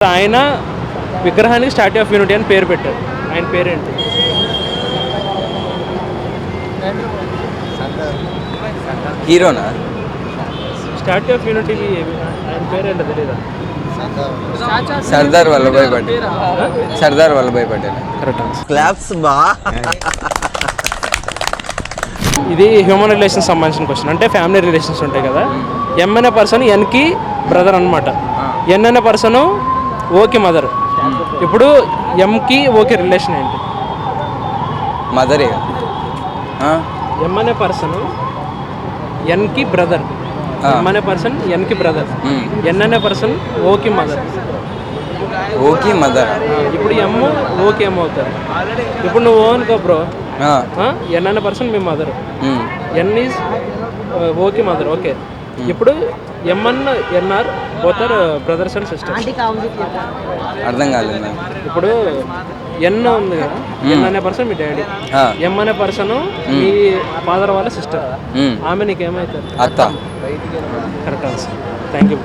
ఆయన విగ్రహానికి statue of unity అని పేరు పెట్టారు. ఆయన పేరేంటి? హీరోనా? స్టాట్యూ ఆఫ్ యూనిటీ ఆయన పేరేంటో తెలీదా? Sardar Vallabhbhai Patel. Sardar Vallabhbhai Patel. Correct answer. Claps బా. ఇది హ్యూమన్ రిలేషన్స్ సంబంధించిన క్వశ్చన్. అంటే ఫ్యామిలీ రిలేషన్స్ ఉంటాయి కదా. ఎం అనే పర్సన్ ఎన్కి బ్రదర్ అనమాట. ఎన్ అనే పర్సన్ ఓకి మదర్. ఇప్పుడు ఎంకి ఓకి రిలేషన్ ఏంటి? మదరే. ఎం అనే పర్సన్ ఎన్కి బ్రదర్. ఎం అనే పర్సన్ ఎన్కి బ్రదర్. ఎన్ అనే పర్సన్ ఓకి మదర్. ఓకి మదర్. ఇప్పుడు ఎమ్ ఓకి ఎమ్ అవుతారు. ఇప్పుడు నువ్వు ఓ అనుకో బ్రో. ఎన్ అనే పర్సన్ మీ మదర్. ఎన్ ఈజ్ ఓకి మదర్. ఓకే. ఇప్పుడు MN NR both are brothers and sisters. అర్థం కాలేదు నాకు. ఇప్పుడు ఎన్ ఉంది కదా, ఎన్ అనే పర్సన్ మీ డాడీ. ఎం అనే పర్సన్ మీ ఫాదర్ వాళ్ళ సిస్టర్. ఆమె నీకేమవుతారు? అత్త. Correct answer. Thank you.